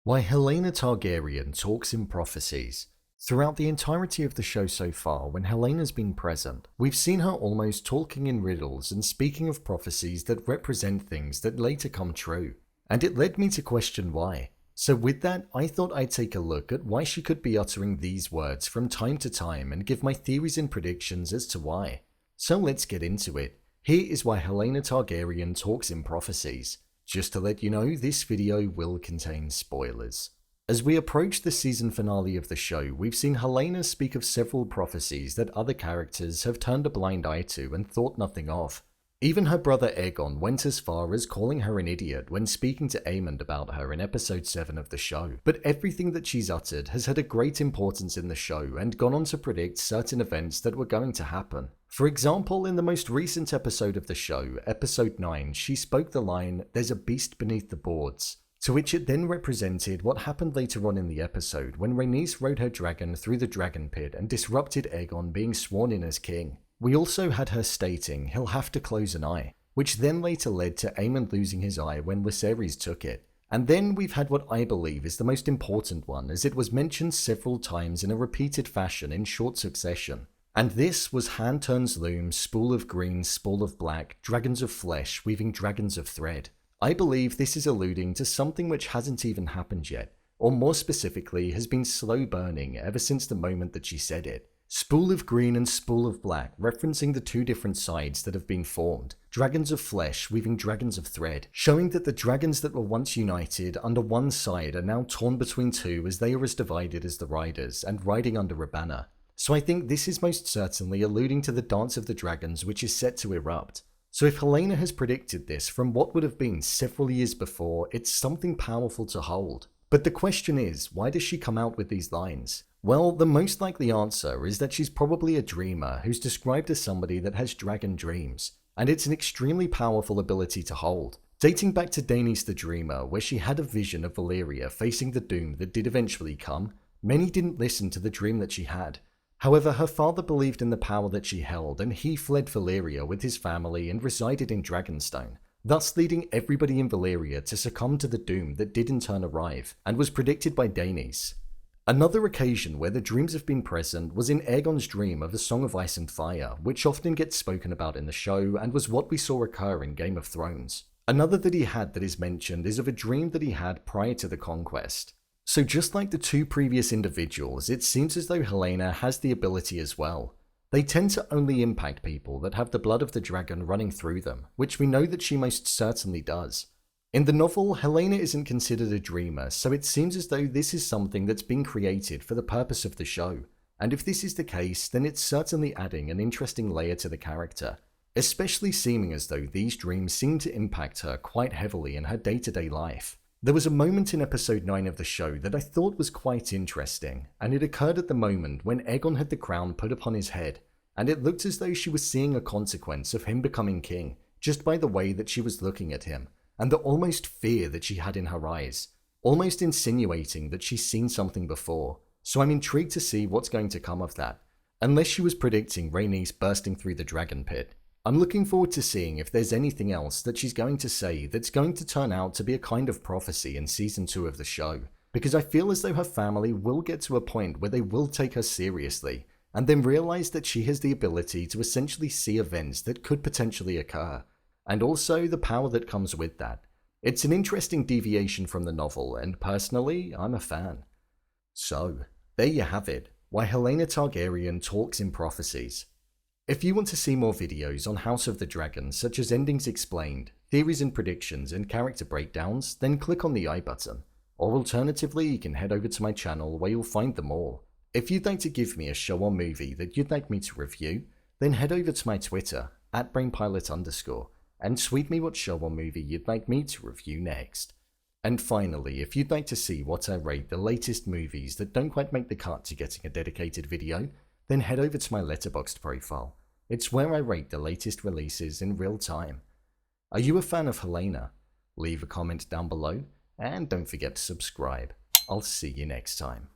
Why Helaena Targaryen talks in Prophecies. Throughout the entirety of the show so far, when Helena's been present, we've seen her almost talking in riddles and speaking of prophecies that represent things that later come true. And it led me to question why. So with that, I thought I'd take a look at why she could be uttering these words from time to time and give my theories and predictions as to why. So let's get into it. Here is why Helaena Targaryen talks in Prophecies. Just to let you know, this video will contain spoilers. As we approach the season finale of the show, we've seen Helaena speak of several prophecies that other characters have turned a blind eye to and thought nothing of. Even her brother Aegon went as far as calling her an idiot when speaking to Aemond about her in episode 7 of the show. But everything that she's uttered has had a great importance in the show and gone on to predict certain events that were going to happen. For example, in the most recent episode of the show, episode 9, she spoke the line, "There's a beast beneath the boards," to which it then represented what happened later on in the episode when Rhaenys rode her dragon through the dragon pit and disrupted Aegon being sworn in as king. We also had her stating he'll have to close an eye, which then later led to Aemond losing his eye when Viserys took it. And then we've had what I believe is the most important one, as it was mentioned several times in a repeated fashion in short succession. And this was hand turns loom, spool of green, spool of black, dragons of flesh, weaving dragons of thread. I believe this is alluding to something which hasn't even happened yet, or more specifically has been slow burning ever since the moment that she said it. Spool of green and spool of black, referencing the two different sides that have been formed. Dragons of flesh weaving dragons of thread, showing that the dragons that were once united under one side are now torn between two as they are as divided as the riders and riding under a banner. So I think this is most certainly alluding to the Dance of the Dragons, which is set to erupt. So if Helaena has predicted this from what would have been several years before, it's something powerful to hold. But the question is, why does she come out with these lines? Well, the most likely answer is that she's probably a dreamer who's described as somebody that has dragon dreams, and it's an extremely powerful ability to hold. Dating back to Daenerys the Dreamer, where she had a vision of Valyria facing the doom that did eventually come, many didn't listen to the dream that she had. However, her father believed in the power that she held, and he fled Valyria with his family and resided in Dragonstone, thus leading everybody in Valyria to succumb to the doom that did in turn arrive, and was predicted by Daenerys. Another occasion where the dreams have been present was in Aegon's dream of a Song of Ice and Fire, which often gets spoken about in the show and was what we saw occur in Game of Thrones. Another that he had that is mentioned is of a dream that he had prior to the conquest. So just like the two previous individuals, it seems as though Helaena has the ability as well. They tend to only impact people that have the blood of the dragon running through them, which we know that she most certainly does. In the novel, Helaena isn't considered a dreamer, so it seems as though this is something that's been created for the purpose of the show. And if this is the case, then it's certainly adding an interesting layer to the character, especially seeming as though these dreams seem to impact her quite heavily in her day-to-day life. There was a moment in episode 9 of the show that I thought was quite interesting, and it occurred at the moment when Aegon had the crown put upon his head, and it looked as though she was seeing a consequence of him becoming king, just by the way that she was looking at him, and the almost fear that she had in her eyes, almost insinuating that she's seen something before. So I'm intrigued to see what's going to come of that, unless she was predicting Rhaenys bursting through the dragon pit. I'm looking forward to seeing if there's anything else that she's going to say that's going to turn out to be a kind of prophecy in season 2 of the show, because I feel as though her family will get to a point where they will take her seriously, and then realize that she has the ability to essentially see events that could potentially occur, and also the power that comes with that. It's an interesting deviation from the novel, and personally, I'm a fan. So, there you have it, why Helaena Targaryen talks in Prophecies. If you want to see more videos on House of the Dragon, such as endings explained, theories and predictions, and character breakdowns, then click on the I button. Or alternatively, you can head over to my channel where you'll find them all. If you'd like to give me a show or movie that you'd like me to review, then head over to my Twitter, @brainpilot_, and tweet me what show or movie you'd like me to review next. And finally, if you'd like to see what I rate the latest movies that don't quite make the cut to getting a dedicated video, then head over to my Letterboxd profile. It's where I rate the latest releases in real time. Are you a fan of Helaena? Leave a comment down below, and don't forget to subscribe. I'll see you next time.